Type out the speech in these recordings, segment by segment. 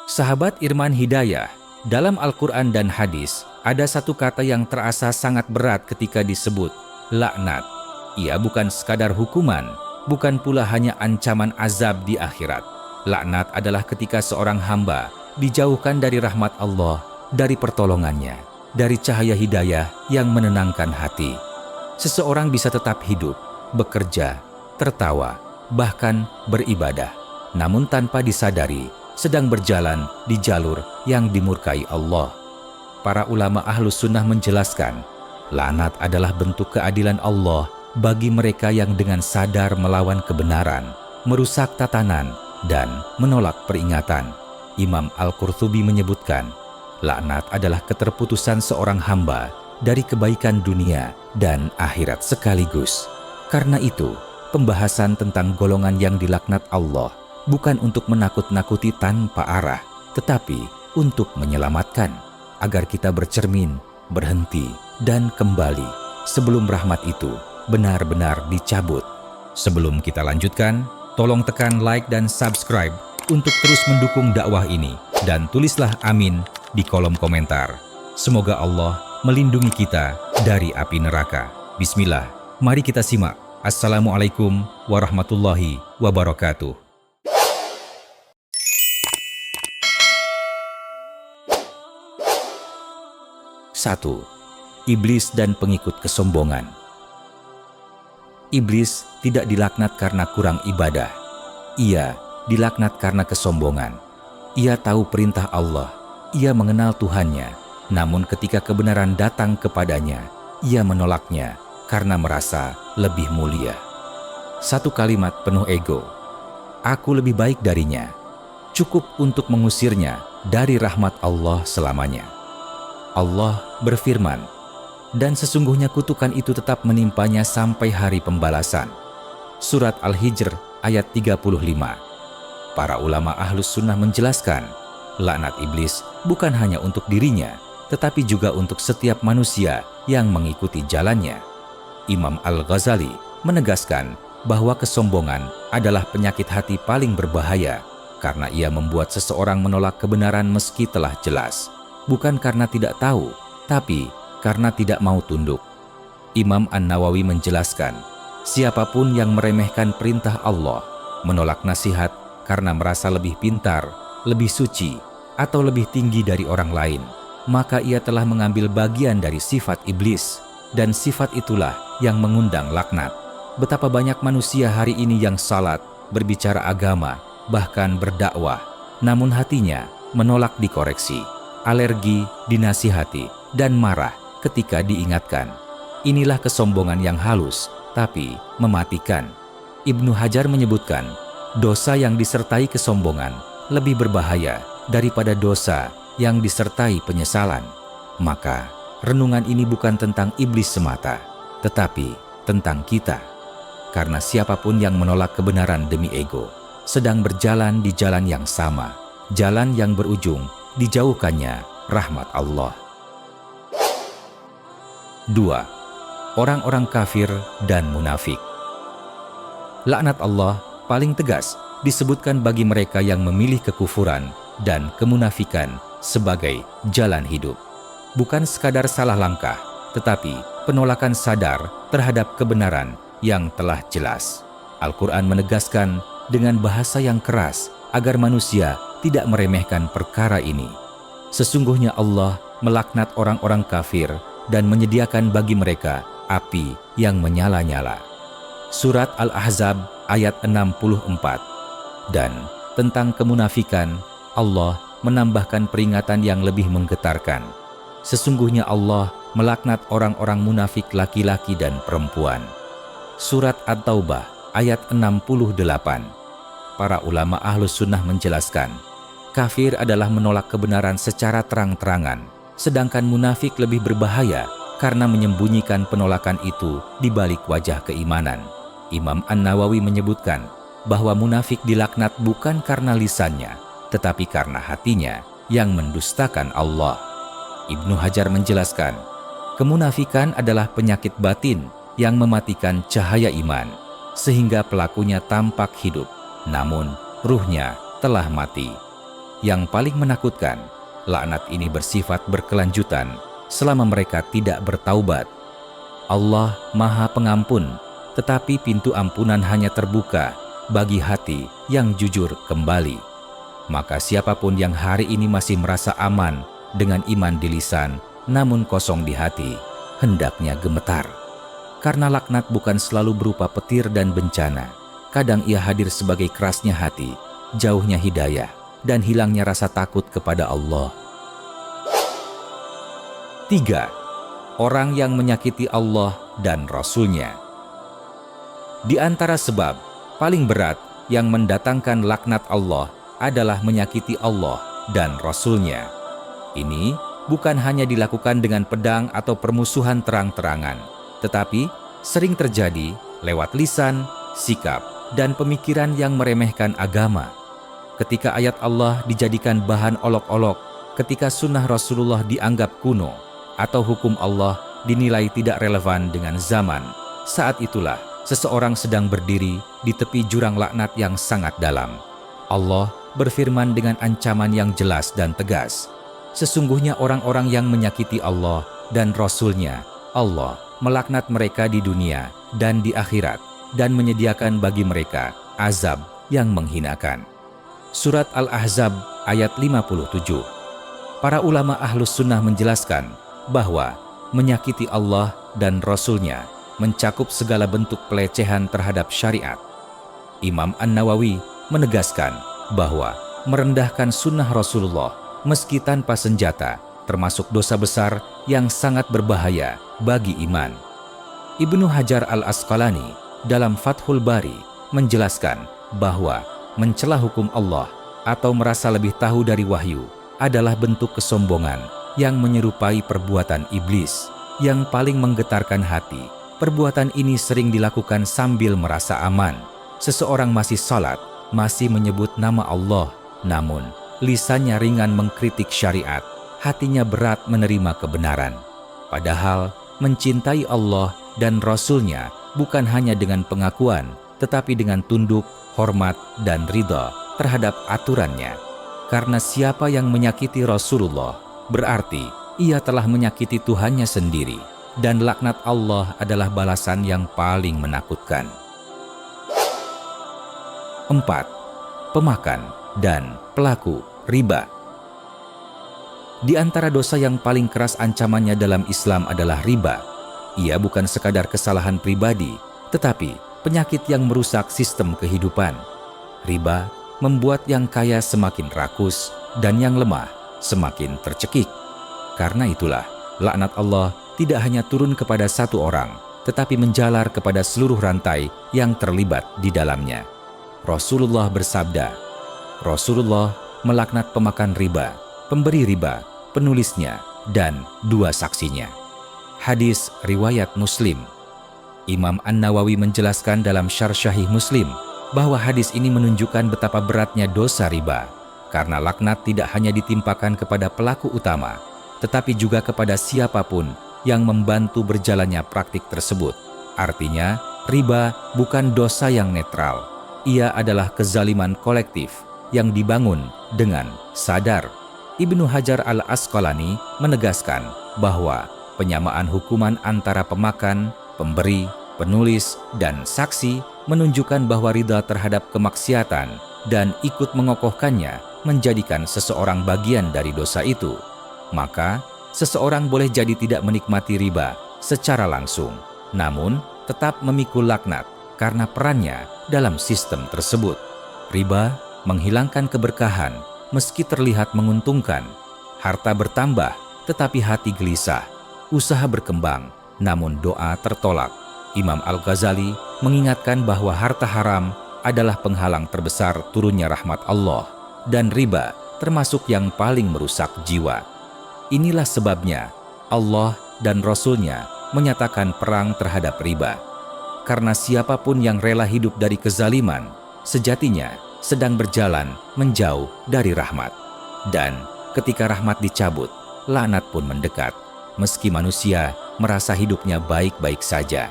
Sahabat Irman Hidayah, dalam Al-Quran dan hadis, ada satu kata yang terasa sangat berat ketika disebut laknat. Ia bukan sekadar hukuman, bukan pula hanya ancaman azab di akhirat. Laknat adalah ketika seorang hamba dijauhkan dari rahmat Allah, dari pertolongannya, dari cahaya hidayah yang menenangkan hati. Seseorang bisa tetap hidup, bekerja, tertawa, bahkan beribadah, namun tanpa disadari sedang berjalan di jalur yang dimurkai Allah. Para ulama Ahlus Sunnah menjelaskan, laknat adalah bentuk keadilan Allah bagi mereka yang dengan sadar melawan kebenaran, merusak tatanan, dan menolak peringatan. Imam Al-Qurtubi menyebutkan, laknat adalah keterputusan seorang hamba dari kebaikan dunia dan akhirat sekaligus. Karena itu, pembahasan tentang golongan yang dilaknat Allah bukan untuk menakut-nakuti tanpa arah, tetapi untuk menyelamatkan, agar kita bercermin, berhenti, dan kembali sebelum rahmat itu benar-benar dicabut. Sebelum kita lanjutkan, tolong tekan like dan subscribe untuk terus mendukung dakwah ini, dan tulislah amin di kolom komentar. Semoga Allah melindungi kita dari api neraka. Bismillah, mari kita simak. Assalamualaikum warahmatullahi wabarakatuh. 1. Iblis dan pengikut kesombongan. Iblis tidak dilaknat karena kurang ibadah. Ia dilaknat karena kesombongan. Ia tahu perintah Allah, ia mengenal Tuhannya, namun ketika kebenaran datang kepadanya, ia menolaknya karena merasa lebih mulia. Satu kalimat penuh ego, aku lebih baik darinya, cukup untuk mengusirnya dari rahmat Allah selamanya. Allah berfirman, dan sesungguhnya kutukan itu tetap menimpanya sampai hari pembalasan. Surat Al-Hijr ayat 35. Para ulama Ahlus Sunnah menjelaskan, laknat iblis bukan hanya untuk dirinya, tetapi juga untuk setiap manusia yang mengikuti jalannya. Imam Al-Ghazali menegaskan bahwa kesombongan adalah penyakit hati paling berbahaya, karena ia membuat seseorang menolak kebenaran meski telah jelas. Bukan karena tidak tahu, tapi karena tidak mau tunduk. Imam An-Nawawi menjelaskan, siapapun yang meremehkan perintah Allah, menolak nasihat karena merasa lebih pintar, lebih suci, atau lebih tinggi dari orang lain, maka ia telah mengambil bagian dari sifat iblis, dan sifat itulah yang mengundang laknat. Betapa banyak manusia hari ini yang salat, berbicara agama, bahkan berdakwah, namun hatinya menolak dikoreksi, alergi dinasihati, dan marah ketika diingatkan. Inilah kesombongan yang halus, tapi mematikan. Ibnu Hajar menyebutkan, dosa yang disertai kesombongan lebih berbahaya daripada dosa yang disertai penyesalan. Maka, renungan ini bukan tentang iblis semata, tetapi tentang kita. Karena siapapun yang menolak kebenaran demi ego, sedang berjalan di jalan yang sama, jalan yang berujung dijauhkannya rahmat Allah. 2. Orang-orang kafir dan munafik. Laknat Allah paling tegas disebutkan bagi mereka yang memilih kekufuran dan kemunafikan sebagai jalan hidup. Bukan sekadar salah langkah, tetapi penolakan sadar terhadap kebenaran yang telah jelas. Al-Quran menegaskan dengan bahasa yang keras agar manusia tidak meremehkan perkara ini. Sesungguhnya Allah melaknat orang-orang kafir dan menyediakan bagi mereka api yang menyala-nyala. Surat Al-Ahzab ayat 64. Dan tentang kemunafikan, Allah menambahkan peringatan yang lebih menggetarkan. Sesungguhnya Allah melaknat orang-orang munafik laki-laki dan perempuan. Surat At-Taubah ayat 68. Para ulama Ahlus Sunnah menjelaskan, kafir adalah menolak kebenaran secara terang-terangan, sedangkan munafik lebih berbahaya karena menyembunyikan penolakan itu di balik wajah keimanan. Imam An-Nawawi menyebutkan bahwa munafik dilaknat bukan karena lisannya, tetapi karena hatinya yang mendustakan Allah. Ibnu Hajar menjelaskan, kemunafikan adalah penyakit batin yang mematikan cahaya iman, sehingga pelakunya tampak hidup, namun ruhnya telah mati. Yang paling menakutkan, laknat ini bersifat berkelanjutan selama mereka tidak bertaubat. Allah Maha Pengampun, tetapi pintu ampunan hanya terbuka bagi hati yang jujur kembali. Maka siapapun yang hari ini masih merasa aman dengan iman di lisan namun kosong di hati, hendaknya gemetar. Karena laknat bukan selalu berupa petir dan bencana. Kadang ia hadir sebagai kerasnya hati, jauhnya hidayah, dan hilangnya rasa takut kepada Allah. 3. Orang yang menyakiti Allah dan Rasul-Nya. Di antara sebab paling berat yang mendatangkan laknat Allah adalah menyakiti Allah dan Rasul-Nya. Ini bukan hanya dilakukan dengan pedang atau permusuhan terang-terangan, tetapi sering terjadi lewat lisan, sikap, dan pemikiran yang meremehkan agama. Ketika ayat Allah dijadikan bahan olok-olok, ketika sunnah Rasulullah dianggap kuno, atau hukum Allah dinilai tidak relevan dengan zaman, saat itulah seseorang sedang berdiri di tepi jurang laknat yang sangat dalam. Allah berfirman dengan ancaman yang jelas dan tegas. Sesungguhnya orang-orang yang menyakiti Allah dan Rasul-Nya, Allah melaknat mereka di dunia dan di akhirat, dan menyediakan bagi mereka azab yang menghinakan. Surat Al-Ahzab ayat 57. Para ulama Ahlus Sunnah menjelaskan bahwa menyakiti Allah dan Rasul-Nya mencakup segala bentuk pelecehan terhadap syariat. Imam An-Nawawi menegaskan bahwa merendahkan sunnah Rasulullah meski tanpa senjata termasuk dosa besar yang sangat berbahaya bagi iman. Ibnu Hajar Al-Asqalani dalam Fathul Bari menjelaskan bahwa mencela hukum Allah atau merasa lebih tahu dari wahyu adalah bentuk kesombongan yang menyerupai perbuatan iblis yang paling menggetarkan hati. Perbuatan ini sering dilakukan sambil merasa aman. Seseorang masih salat, masih menyebut nama Allah, namun lisannya ringan mengkritik syariat, hatinya berat menerima kebenaran. Padahal mencintai Allah dan Rasul-Nya bukan hanya dengan pengakuan, tetapi dengan tunduk, hormat, dan ridha terhadap aturannya. Karena siapa yang menyakiti Rasulullah, berarti ia telah menyakiti Tuhannya sendiri, dan laknat Allah adalah balasan yang paling menakutkan. 4. Pemakan dan pelaku riba. Di antara dosa yang paling keras ancamannya dalam Islam adalah riba. Ia bukan sekadar kesalahan pribadi, tetapi penyakit yang merusak sistem kehidupan. Riba membuat yang kaya semakin rakus dan yang lemah semakin tercekik. Karena itulah, laknat Allah tidak hanya turun kepada satu orang, tetapi menjalar kepada seluruh rantai yang terlibat di dalamnya. Rasulullah bersabda, Rasulullah melaknat pemakan riba, pemberi riba, penulisnya, dan dua saksinya. Hadis riwayat Muslim. Imam An-Nawawi menjelaskan dalam Syarh Sahih Muslim bahwa hadis ini menunjukkan betapa beratnya dosa riba, karena laknat tidak hanya ditimpakan kepada pelaku utama, tetapi juga kepada siapapun yang membantu berjalannya praktik tersebut. Artinya, riba bukan dosa yang netral. Ia adalah kezaliman kolektif yang dibangun dengan sadar. Ibnu Hajar Al-Asqalani menegaskan bahwa penyamaan hukuman antara pemakan, pemberi, penulis, dan saksi menunjukkan bahwa ridha terhadap kemaksiatan dan ikut mengokohkannya menjadikan seseorang bagian dari dosa itu. Maka, seseorang boleh jadi tidak menikmati riba secara langsung, namun tetap memikul laknat karena perannya dalam sistem tersebut. Riba menghilangkan keberkahan meski terlihat menguntungkan. Harta bertambah, tetapi hati gelisah. Usaha berkembang, namun doa tertolak. Imam Al-Ghazali mengingatkan bahwa harta haram adalah penghalang terbesar turunnya rahmat Allah, dan riba termasuk yang paling merusak jiwa. Inilah sebabnya Allah dan Rasul-Nya menyatakan perang terhadap riba. Karena siapapun yang rela hidup dari kezaliman, sejatinya sedang berjalan menjauh dari rahmat. Dan ketika rahmat dicabut, laknat pun mendekat, meski manusia merasa hidupnya baik-baik saja.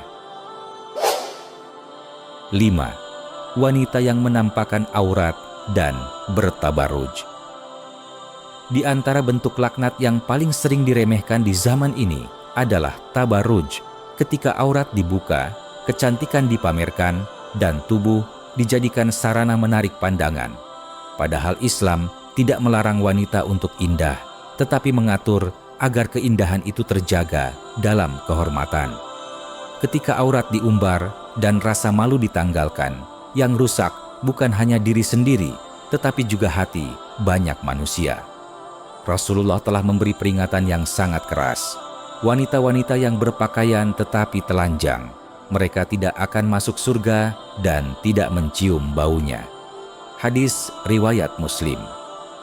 5. Wanita yang menampakkan aurat dan bertabaruj. Di antara bentuk laknat yang paling sering diremehkan di zaman ini adalah tabarruj, ketika aurat dibuka, kecantikan dipamerkan, dan tubuh dijadikan sarana menarik pandangan. Padahal Islam tidak melarang wanita untuk indah, tetapi mengatur agar keindahan itu terjaga dalam kehormatan. Ketika aurat diumbar dan rasa malu ditanggalkan, yang rusak bukan hanya diri sendiri, tetapi juga hati banyak manusia. Rasulullah telah memberi peringatan yang sangat keras. Wanita-wanita yang berpakaian tetapi telanjang, mereka tidak akan masuk surga dan tidak mencium baunya. Hadis riwayat Muslim.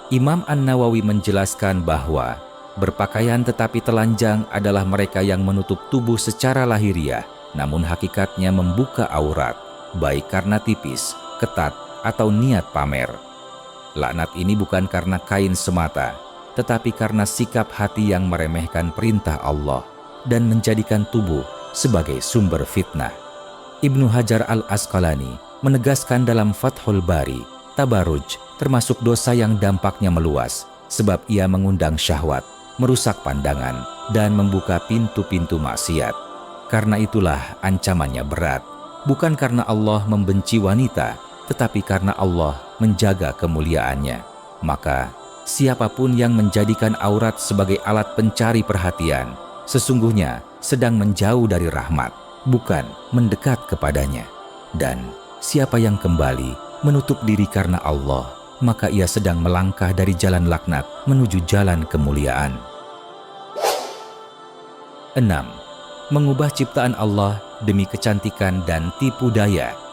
Imam An-Nawawi menjelaskan bahwa berpakaian tetapi telanjang adalah mereka yang menutup tubuh secara lahiriah, namun hakikatnya membuka aurat, baik karena tipis, ketat, atau niat pamer. Laknat ini bukan karena kain semata, tetapi karena sikap hati yang meremehkan perintah Allah dan menjadikan tubuh sebagai sumber fitnah. Ibnu Hajar al-Asqalani menegaskan dalam Fathul Bari, tabarruj termasuk dosa yang dampaknya meluas, sebab ia mengundang syahwat, merusak pandangan, dan membuka pintu-pintu maksiat. Karena itulah ancamannya berat, bukan karena Allah membenci wanita, tetapi karena Allah menjaga kemuliaannya. Maka siapapun yang menjadikan aurat sebagai alat pencari perhatian, sesungguhnya sedang menjauh dari rahmat, bukan mendekat kepadanya. Dan siapa yang kembali menutup diri karena Allah, maka ia sedang melangkah dari jalan laknat menuju jalan kemuliaan. 6. Mengubah ciptaan Allah demi kecantikan dan tipu daya.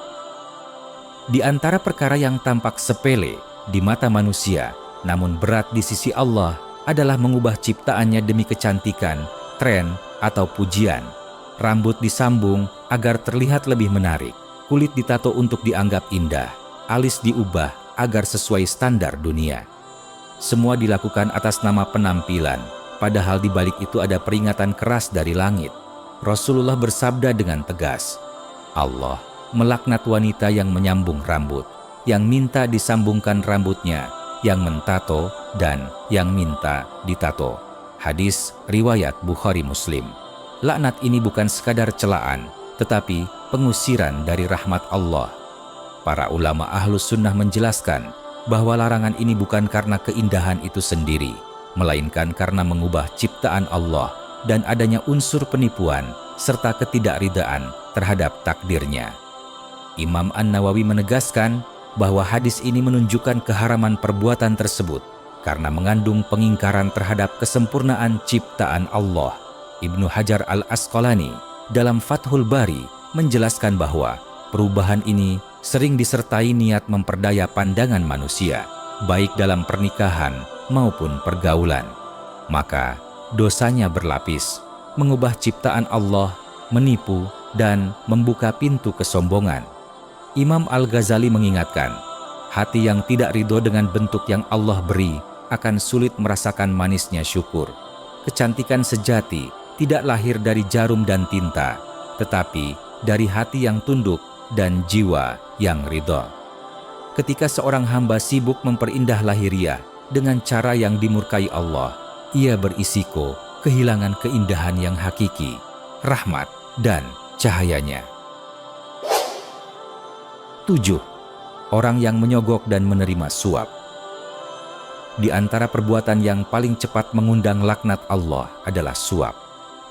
Di antara perkara yang tampak sepele di mata manusia, namun berat di sisi Allah, adalah mengubah ciptaannya demi kecantikan, tren, atau pujian. Rambut disambung agar terlihat lebih menarik, kulit ditato untuk dianggap indah, alis diubah agar sesuai standar dunia. Semua dilakukan atas nama penampilan, padahal di balik itu ada peringatan keras dari langit. Rasulullah bersabda dengan tegas, Allah melaknat wanita yang menyambung rambut, yang minta disambungkan rambutnya, yang mentato, dan yang minta ditato. Hadis riwayat Bukhari Muslim. Laknat ini bukan sekadar celaan, tetapi pengusiran dari rahmat Allah. Para ulama Ahlus Sunnah menjelaskan bahwa larangan ini bukan karena keindahan itu sendiri, melainkan karena mengubah ciptaan Allah dan adanya unsur penipuan serta ketidakridaan terhadap takdirnya. Imam An-Nawawi menegaskan bahwa hadis ini menunjukkan keharaman perbuatan tersebut karena mengandung pengingkaran terhadap kesempurnaan ciptaan Allah. Ibnu Hajar al-Asqalani dalam Fathul Bari menjelaskan bahwa perubahan ini sering disertai niat memperdaya pandangan manusia, baik dalam pernikahan maupun pergaulan. Maka dosanya berlapis, mengubah ciptaan Allah, menipu, dan membuka pintu kesombongan. Imam Al-Ghazali mengingatkan, hati yang tidak ridho dengan bentuk yang Allah beri akan sulit merasakan manisnya syukur. Kecantikan sejati tidak lahir dari jarum dan tinta, tetapi dari hati yang tunduk dan jiwa yang ridho. Ketika seorang hamba sibuk memperindah lahiriah dengan cara yang dimurkai Allah, ia berisiko kehilangan keindahan yang hakiki, rahmat, dan cahayanya. 7. Orang yang menyogok dan menerima suap. Di antara perbuatan yang paling cepat mengundang laknat Allah adalah suap.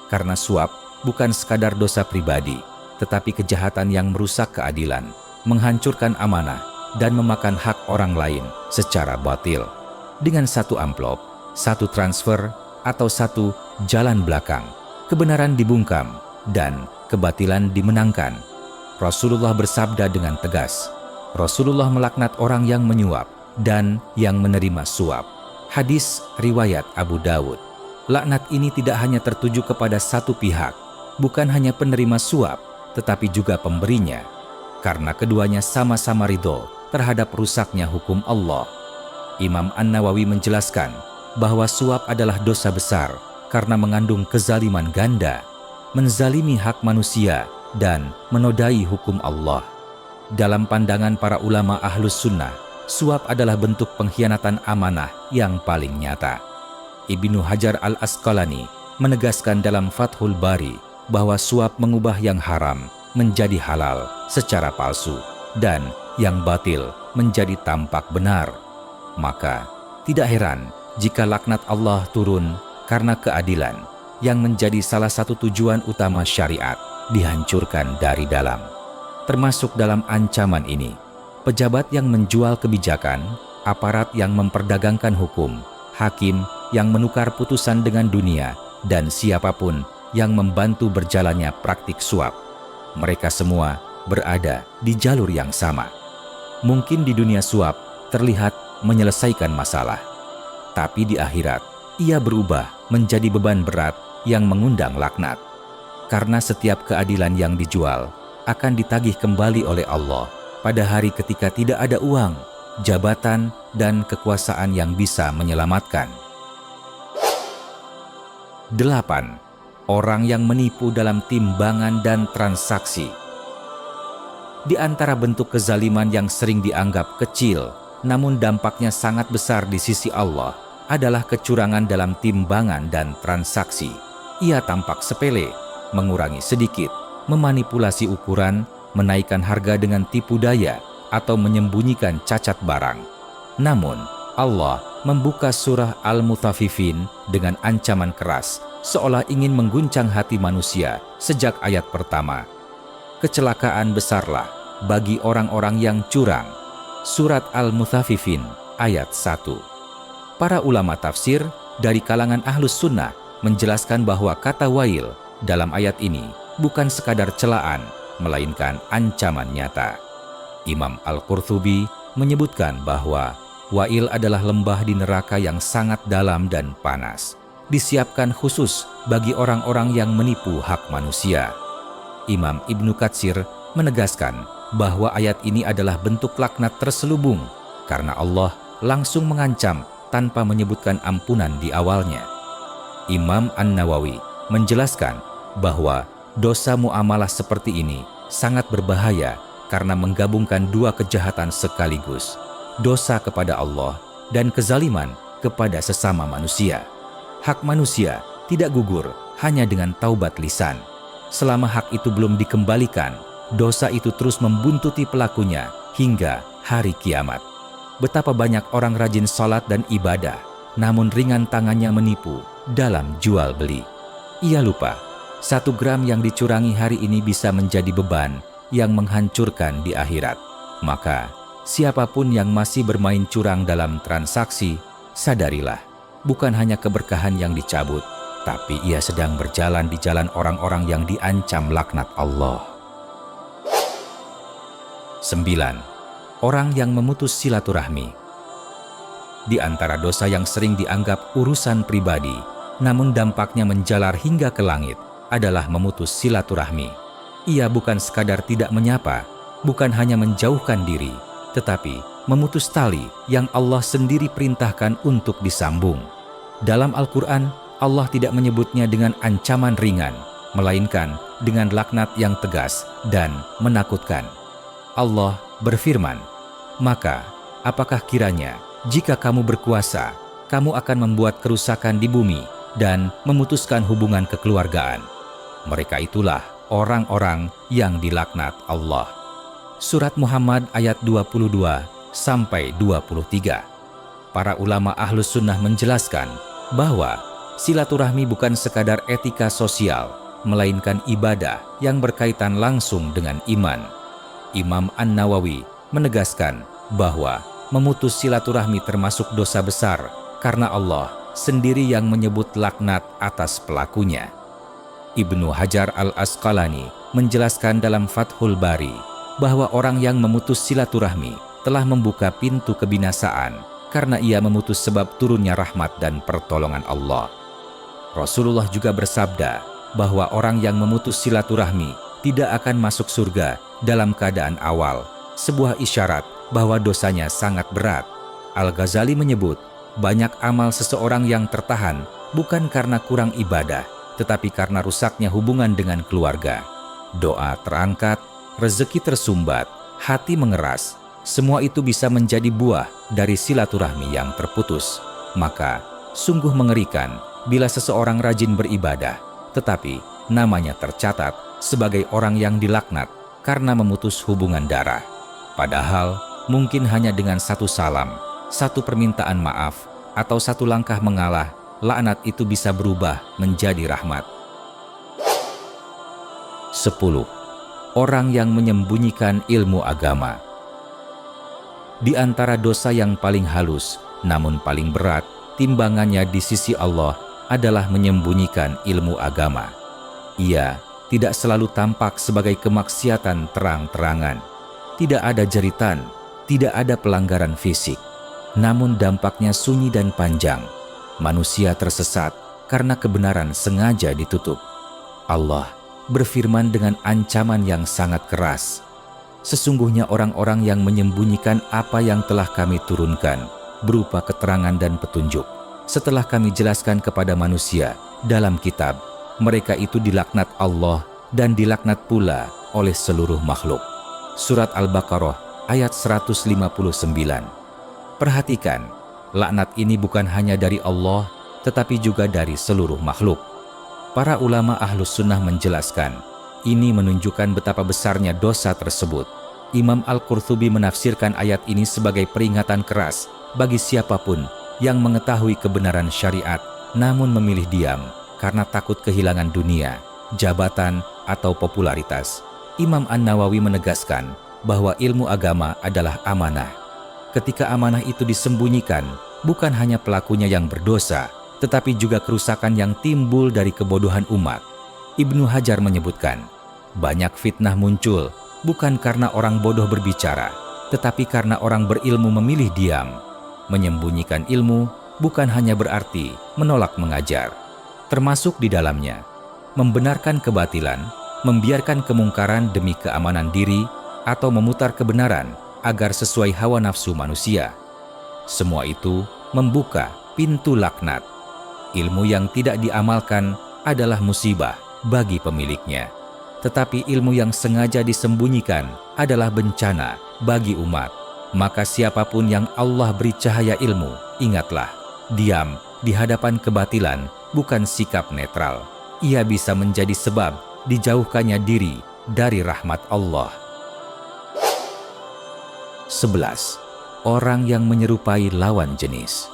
Karena suap bukan sekadar dosa pribadi, tetapi kejahatan yang merusak keadilan, menghancurkan amanah, dan memakan hak orang lain secara batil. Dengan satu amplop, satu transfer, atau satu jalan belakang, kebenaran dibungkam dan kebatilan dimenangkan. Rasulullah bersabda dengan tegas, Rasulullah melaknat orang yang menyuap dan yang menerima suap. Hadis riwayat Abu Dawud. Laknat ini tidak hanya tertuju kepada satu pihak, bukan hanya penerima suap, tetapi juga pemberinya, karena keduanya sama-sama ridho terhadap rusaknya hukum Allah. Imam An-Nawawi menjelaskan bahwa suap adalah dosa besar karena mengandung kezaliman ganda, menzalimi hak manusia, dan menodai hukum Allah. Dalam pandangan para ulama Ahlus Sunnah, suap adalah bentuk pengkhianatan amanah yang paling nyata. Ibnu Hajar al-Asqalani menegaskan dalam Fathul Bari bahwa suap mengubah yang haram menjadi halal secara palsu dan yang batil menjadi tampak benar. Maka tidak heran jika laknat Allah turun karena keadilan yang menjadi salah satu tujuan utama syariat dihancurkan dari dalam. Termasuk dalam ancaman ini, pejabat yang menjual kebijakan, aparat yang memperdagangkan hukum, hakim yang menukar putusan dengan dunia, dan siapapun yang membantu berjalannya praktik suap. Mereka semua berada di jalur yang sama. Mungkin di dunia suap terlihat menyelesaikan masalah, tapi di akhirat ia berubah menjadi beban berat yang mengundang laknat. Karena setiap keadilan yang dijual akan ditagih kembali oleh Allah pada hari ketika tidak ada uang, jabatan, dan kekuasaan yang bisa menyelamatkan. 8. Orang yang menipu dalam timbangan dan transaksi. Di antara bentuk kezaliman yang sering dianggap kecil, namun dampaknya sangat besar di sisi Allah, adalah kecurangan dalam timbangan dan transaksi. Ia tampak sepele, mengurangi sedikit, memanipulasi ukuran, menaikkan harga dengan tipu daya, atau menyembunyikan cacat barang. Namun, Allah membuka surah Al-Mutaffifin dengan ancaman keras, seolah ingin mengguncang hati manusia sejak ayat pertama. Kecelakaan besarlah bagi orang-orang yang curang. Surat Al-Mutaffifin ayat 1. Para ulama tafsir dari kalangan Ahlus Sunnah menjelaskan bahwa kata wail dalam ayat ini bukan sekadar celaan, melainkan ancaman nyata. Imam Al-Qurtubi menyebutkan bahwa wail adalah lembah di neraka yang sangat dalam dan panas, disiapkan khusus bagi orang-orang yang menipu hak manusia. Imam Ibnu Katsir menegaskan bahwa ayat ini adalah bentuk laknat terselubung karena Allah langsung mengancam tanpa menyebutkan ampunan di awalnya. Imam An-Nawawi menjelaskan bahwa dosa muamalah seperti ini sangat berbahaya karena menggabungkan dua kejahatan sekaligus, dosa kepada Allah dan kezaliman kepada sesama manusia. Hak manusia tidak gugur hanya dengan taubat lisan. Selama hak itu belum dikembalikan, dosa itu terus membuntuti pelakunya hingga hari kiamat. Betapa banyak orang rajin sholat dan ibadah, namun ringan tangannya menipu dalam jual beli. Ia lupa, 1 gram yang dicurangi hari ini bisa menjadi beban yang menghancurkan di akhirat. Maka, siapapun yang masih bermain curang dalam transaksi, sadarilah, bukan hanya keberkahan yang dicabut, tapi ia sedang berjalan di jalan orang-orang yang diancam laknat Allah. 9. Orang yang memutus silaturahmi. Di antara dosa yang sering dianggap urusan pribadi, namun dampaknya menjalar hingga ke langit, adalah memutus silaturahmi. Ia bukan sekadar tidak menyapa, bukan hanya menjauhkan diri, tetapi memutus tali yang Allah sendiri perintahkan untuk disambung. Dalam Al-Quran, Allah tidak menyebutnya dengan ancaman ringan, melainkan dengan laknat yang tegas dan menakutkan. Allah berfirman, "Maka, apakah kiranya jika kamu berkuasa, kamu akan membuat kerusakan di bumi dan memutuskan hubungan kekeluargaan? Mereka itulah orang-orang yang dilaknat Allah." Surat Muhammad ayat 22-23. Para ulama Ahlus Sunnah menjelaskan bahwa silaturahmi bukan sekadar etika sosial, melainkan ibadah yang berkaitan langsung dengan iman. Imam An-Nawawi menegaskan bahwa memutus silaturahmi termasuk dosa besar karena Allah sendiri yang menyebut laknat atas pelakunya. Ibnu Hajar al-Asqalani menjelaskan dalam Fathul Bari bahwa orang yang memutus silaturahmi telah membuka pintu kebinasaan karena ia memutus sebab turunnya rahmat dan pertolongan Allah. Rasulullah juga bersabda bahwa orang yang memutus silaturahmi tidak akan masuk surga dalam keadaan awal, sebuah isyarat bahwa dosanya sangat berat. Al-Ghazali menyebut, banyak amal seseorang yang tertahan bukan karena kurang ibadah, tetapi karena rusaknya hubungan dengan keluarga. Doa terangkat, rezeki tersumbat, hati mengeras, Semua itu bisa menjadi buah dari silaturahmi yang terputus. Maka, sungguh mengerikan bila seseorang rajin beribadah, tetapi namanya tercatat sebagai orang yang dilaknat karena memutus hubungan darah. Padahal, mungkin hanya dengan satu salam, satu permintaan maaf, atau satu langkah mengalah, laknat itu bisa berubah menjadi rahmat. 10. Orang yang menyembunyikan ilmu agama. Di antara dosa yang paling halus, namun paling berat, timbangannya di sisi Allah adalah menyembunyikan ilmu agama. Ia tidak selalu tampak sebagai kemaksiatan terang-terangan. Tidak ada jeritan, tidak ada pelanggaran fisik. Namun dampaknya sunyi dan panjang. Manusia tersesat karena kebenaran sengaja ditutup. Allah berfirman dengan ancaman yang sangat keras. Sesungguhnya orang-orang yang menyembunyikan apa yang telah kami turunkan berupa keterangan dan petunjuk setelah kami jelaskan kepada manusia dalam kitab, mereka itu dilaknat Allah dan dilaknat pula oleh seluruh makhluk. Surat Al-Baqarah ayat 159. Perhatikan, laknat ini bukan hanya dari Allah tetapi juga dari seluruh makhluk. Para ulama Ahlus Sunnah menjelaskan, ini menunjukkan betapa besarnya dosa tersebut. Imam Al-Qurtubi menafsirkan ayat ini sebagai peringatan keras bagi siapapun yang mengetahui kebenaran syariat namun memilih diam karena takut kehilangan dunia, jabatan, atau popularitas. Imam An-Nawawi menegaskan bahwa ilmu agama adalah amanah. Ketika amanah itu disembunyikan, bukan hanya pelakunya yang berdosa, tetapi juga kerusakan yang timbul dari kebodohan umat. Ibnu Hajar menyebutkan, banyak fitnah muncul bukan karena orang bodoh berbicara, tetapi karena orang berilmu memilih diam. Menyembunyikan ilmu bukan hanya berarti menolak mengajar, termasuk di dalamnya membenarkan kebatilan, membiarkan kemungkaran demi keamanan diri, atau memutar kebenaran agar sesuai hawa nafsu manusia. Semua itu membuka pintu laknat. Ilmu yang tidak diamalkan adalah musibah bagi pemiliknya. Tetapi ilmu yang sengaja disembunyikan adalah bencana bagi umat. Maka siapapun yang Allah beri cahaya ilmu, ingatlah, diam di hadapan kebatilan bukan sikap netral. Ia bisa menjadi sebab dijauhkannya diri dari rahmat Allah. 11. Orang yang menyerupai lawan jenis.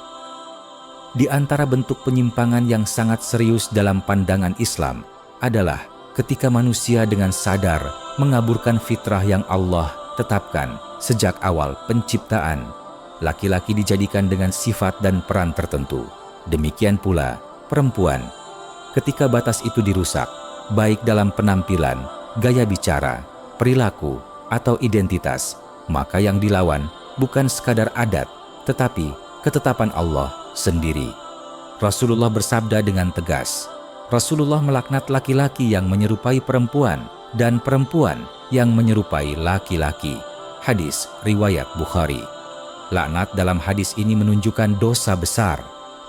Di antara bentuk penyimpangan yang sangat serius dalam pandangan Islam adalah ketika manusia dengan sadar mengaburkan fitrah yang Allah tetapkan sejak awal penciptaan. Laki-laki dijadikan dengan sifat dan peran tertentu. Demikian pula perempuan. Ketika batas itu dirusak, baik dalam penampilan, gaya bicara, perilaku, atau identitas, maka yang dilawan bukan sekadar adat, tetapi ketetapan Allah sendiri. Rasulullah bersabda dengan tegas, Rasulullah melaknat laki-laki yang menyerupai perempuan dan perempuan yang menyerupai laki-laki. Hadis riwayat Bukhari. Laknat dalam hadis ini menunjukkan dosa besar.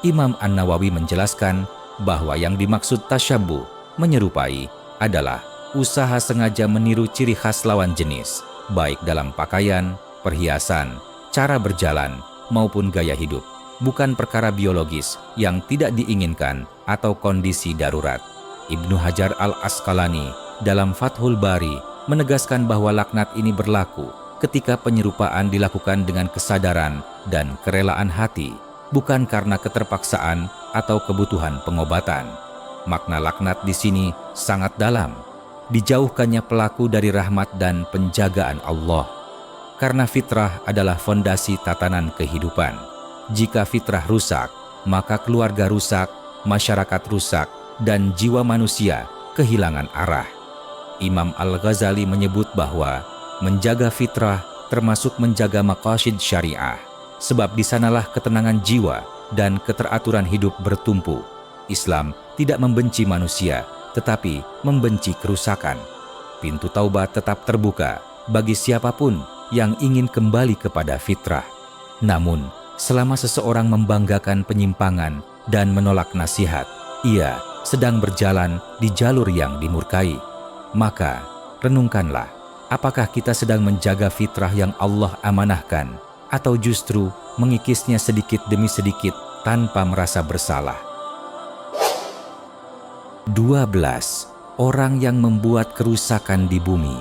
Imam An-Nawawi menjelaskan bahwa yang dimaksud tasyabbuh, menyerupai, adalah usaha sengaja meniru ciri khas lawan jenis, baik dalam pakaian, perhiasan, cara berjalan, maupun gaya hidup. Bukan perkara biologis yang tidak diinginkan atau kondisi darurat. Ibnu Hajar Al-Asqalani dalam Fathul Bari menegaskan bahwa laknat ini berlaku ketika penyerupaan dilakukan dengan kesadaran dan kerelaan hati, bukan karena keterpaksaan atau kebutuhan pengobatan. Makna laknat di sini sangat dalam, dijauhkannya pelaku dari rahmat dan penjagaan Allah. Karena fitrah adalah fondasi tatanan kehidupan. Jika fitrah rusak, maka keluarga rusak, masyarakat rusak, dan jiwa manusia kehilangan arah. Imam Al-Ghazali menyebut bahwa menjaga fitrah termasuk menjaga maqasid syariah, sebab di sanalah ketenangan jiwa dan keteraturan hidup bertumpu. Islam tidak membenci manusia, tetapi membenci kerusakan. Pintu taubat tetap terbuka bagi siapapun yang ingin kembali kepada fitrah. Namun, selama seseorang membanggakan penyimpangan dan menolak nasihat, ia sedang berjalan di jalur yang dimurkai. Maka, renungkanlah, Apakah kita sedang menjaga fitrah yang Allah amanahkan, atau justru mengikisnya sedikit demi sedikit tanpa merasa bersalah? 12. Orang yang membuat kerusakan di bumi.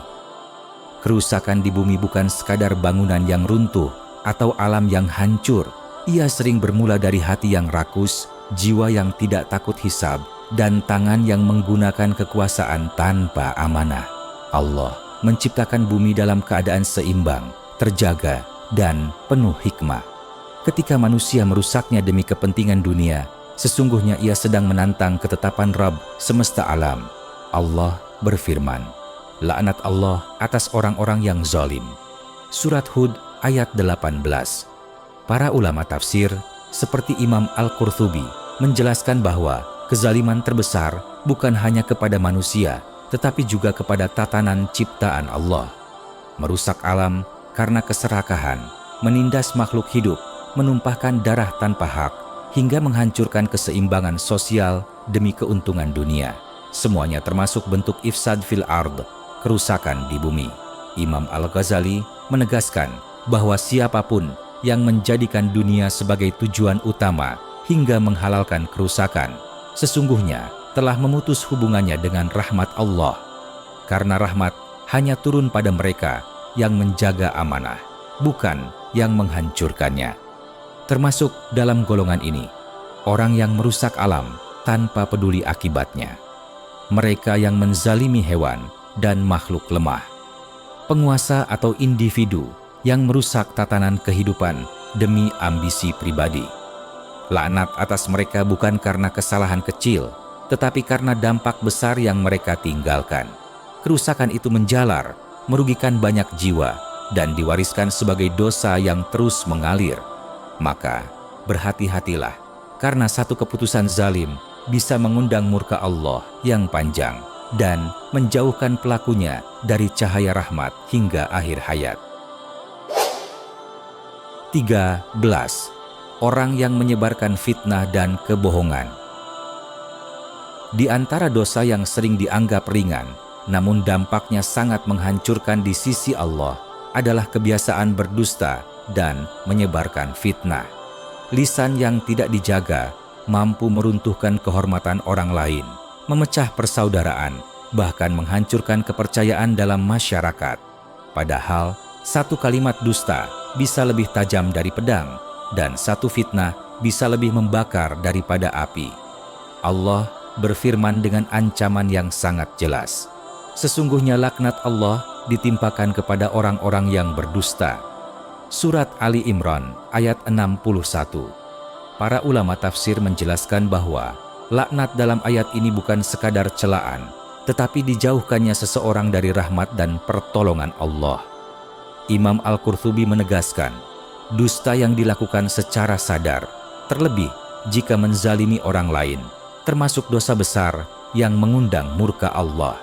Kerusakan di bumi bukan sekadar bangunan yang runtuh atau alam yang hancur. Ia sering bermula dari hati yang rakus, jiwa yang tidak takut hisab, dan tangan yang menggunakan kekuasaan tanpa amanah. Allah menciptakan bumi dalam keadaan seimbang, terjaga, dan penuh hikmah. Ketika manusia merusaknya demi kepentingan dunia, sesungguhnya ia sedang menantang ketetapan Rabb semesta alam. Allah berfirman, laknat Allah atas orang-orang yang zalim. Surat Hud ayat 18. Para ulama tafsir seperti Imam Al-Qurtubi menjelaskan bahwa kezaliman terbesar bukan hanya kepada manusia, tetapi juga kepada tatanan ciptaan Allah. Merusak alam karena keserakahan, menindas makhluk hidup, menumpahkan darah tanpa hak, hingga menghancurkan keseimbangan sosial demi keuntungan dunia. Semuanya termasuk bentuk ifsad fil ard, kerusakan di bumi. Imam Al-Ghazali menegaskan bahwa siapapun yang menjadikan dunia sebagai tujuan utama hingga menghalalkan kerusakan, sesungguhnya telah memutus hubungannya dengan rahmat Allah. Karena rahmat hanya turun pada mereka yang menjaga amanah, bukan yang menghancurkannya. Termasuk dalam golongan ini, orang yang merusak alam tanpa peduli akibatnya. Mereka yang menzalimi hewan dan makhluk lemah. Penguasa atau individu yang merusak tatanan kehidupan demi ambisi pribadi. Laknat atas mereka bukan karena kesalahan kecil, tetapi karena dampak besar yang mereka tinggalkan. Kerusakan itu menjalar, merugikan banyak jiwa, dan diwariskan sebagai dosa yang terus mengalir. Maka, berhati-hatilah, karena satu keputusan zalim bisa mengundang murka Allah yang panjang dan menjauhkan pelakunya dari cahaya rahmat hingga akhir hayat. 13. Orang yang menyebarkan fitnah dan kebohongan. Di antara dosa yang sering dianggap ringan, namun dampaknya sangat menghancurkan di sisi Allah, adalah kebiasaan berdusta dan menyebarkan fitnah. Lisan yang tidak dijaga mampu meruntuhkan kehormatan orang lain, memecah persaudaraan, bahkan menghancurkan kepercayaan dalam masyarakat. Padahal, satu kalimat dusta bisa lebih tajam dari pedang, dan satu fitnah bisa lebih membakar daripada api. Allah berfirman dengan ancaman yang sangat jelas. Sesungguhnya laknat Allah ditimpakan kepada orang-orang yang berdusta. Surat Ali Imran ayat 61. Para ulama tafsir menjelaskan bahwa laknat dalam ayat ini bukan sekadar celaan, tetapi dijauhkannya seseorang dari rahmat dan pertolongan Allah. Imam Al-Qurtubi menegaskan, dusta yang dilakukan secara sadar, terlebih jika menzalimi orang lain, termasuk dosa besar yang mengundang murka Allah.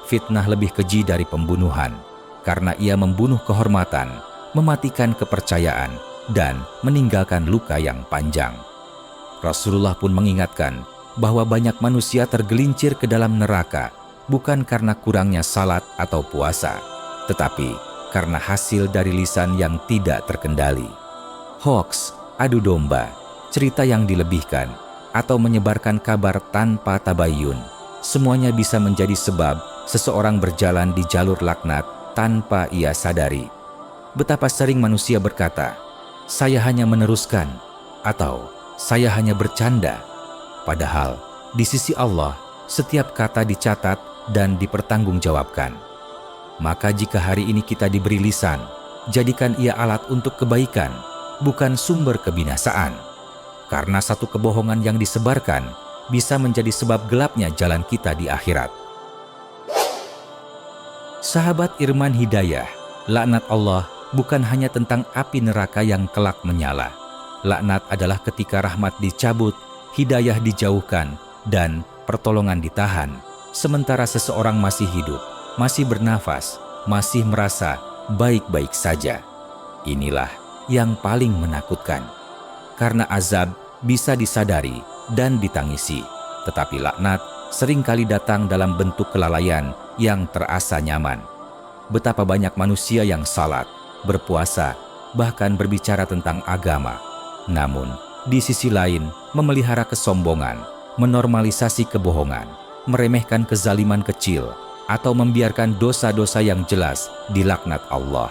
Fitnah lebih keji dari pembunuhan, karena ia membunuh kehormatan, mematikan kepercayaan, dan meninggalkan luka yang panjang. Rasulullah pun mengingatkan bahwa banyak manusia tergelincir ke dalam neraka, bukan karena kurangnya salat atau puasa, tetapi karena hasil dari lisan yang tidak terkendali. Hoaks, adu domba, cerita yang dilebihkan, atau menyebarkan kabar tanpa tabayun, semuanya bisa menjadi sebab seseorang berjalan di jalur laknat tanpa ia sadari. Betapa sering manusia berkata, "Saya hanya meneruskan," atau "Saya hanya bercanda." Padahal di sisi Allah, setiap kata dicatat dan dipertanggungjawabkan. Maka jika hari ini kita diberi lisan, jadikan ia alat untuk kebaikan, bukan sumber kebinasaan. Karena satu kebohongan yang disebarkan bisa menjadi sebab gelapnya jalan kita di akhirat. Sahabat Irman Hidayah, laknat Allah bukan hanya tentang api neraka yang kelak menyala. Laknat adalah ketika rahmat dicabut, hidayah dijauhkan, dan pertolongan ditahan, sementara seseorang masih hidup, masih bernafas, masih merasa baik-baik saja. Inilah yang paling menakutkan. Karena azab bisa disadari dan ditangisi, tetapi laknat seringkali datang dalam bentuk kelalaian yang terasa nyaman. betapa banyak manusia yang salat, berpuasa, bahkan berbicara tentang agama. Namun, di sisi lain, memelihara kesombongan, menormalisasi kebohongan, meremehkan kezaliman kecil, atau membiarkan dosa-dosa yang jelas dilaknat Allah.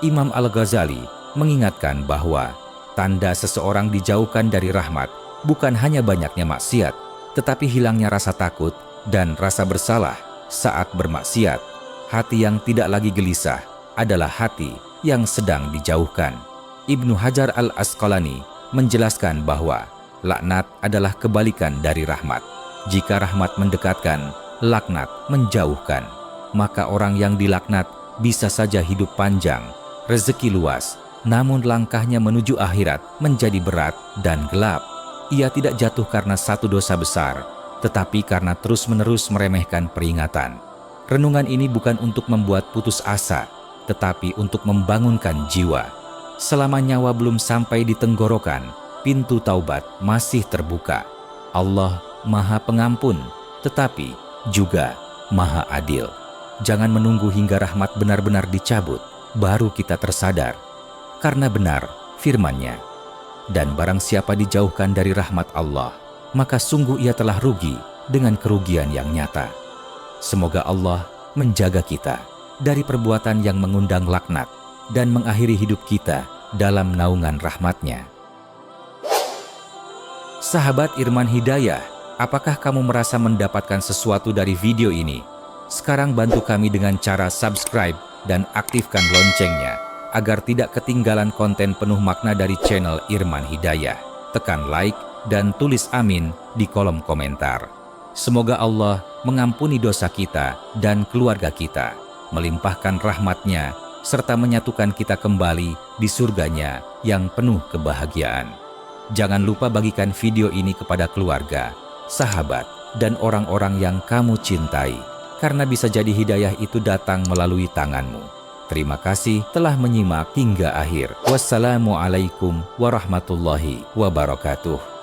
Imam Al-Ghazali mengingatkan bahwa tanda seseorang dijauhkan dari rahmat bukan hanya banyaknya maksiat, tetapi hilangnya rasa takut dan rasa bersalah saat bermaksiat. Hati yang tidak lagi gelisah adalah hati yang sedang dijauhkan. Ibnu Hajar Al-Asqalani menjelaskan bahwa laknat adalah kebalikan dari rahmat. Jika rahmat mendekatkan, laknat menjauhkan. Maka orang yang dilaknat bisa saja hidup panjang, rezeki luas, namun langkahnya menuju akhirat menjadi berat dan gelap. Ia tidak jatuh karena satu dosa besar, tetapi karena terus-menerus meremehkan peringatan. Renungan ini bukan untuk membuat putus asa, tetapi untuk membangunkan jiwa. Selama nyawa belum sampai di tenggorokan, pintu taubat masih terbuka. Allah Maha Pengampun, tetapi juga Maha Adil. Jangan menunggu hingga rahmat benar-benar dicabut, baru kita tersadar. Karena benar firman-Nya, dan barang siapa dijauhkan dari rahmat Allah, maka sungguh ia telah rugi dengan kerugian yang nyata. Semoga Allah menjaga kita dari perbuatan yang mengundang laknat dan mengakhiri hidup kita dalam naungan rahmat-Nya. Sahabat Irman Hidayah, apakah kamu merasa mendapatkan sesuatu dari video ini? Sekarang bantu kami dengan cara subscribe dan aktifkan loncengnya agar tidak ketinggalan konten penuh makna dari channel Irman Hidayah. Tekan like dan tulis amin di kolom komentar. Semoga Allah mengampuni dosa kita dan keluarga kita, melimpahkan rahmat-Nya, serta menyatukan kita kembali di surga-Nya yang penuh kebahagiaan. Jangan lupa bagikan video ini kepada keluarga, sahabat, dan orang-orang yang kamu cintai, karena bisa jadi hidayah itu datang melalui tanganmu. Terima kasih telah menyimak hingga akhir. Wassalamualaikum warahmatullahi wabarakatuh.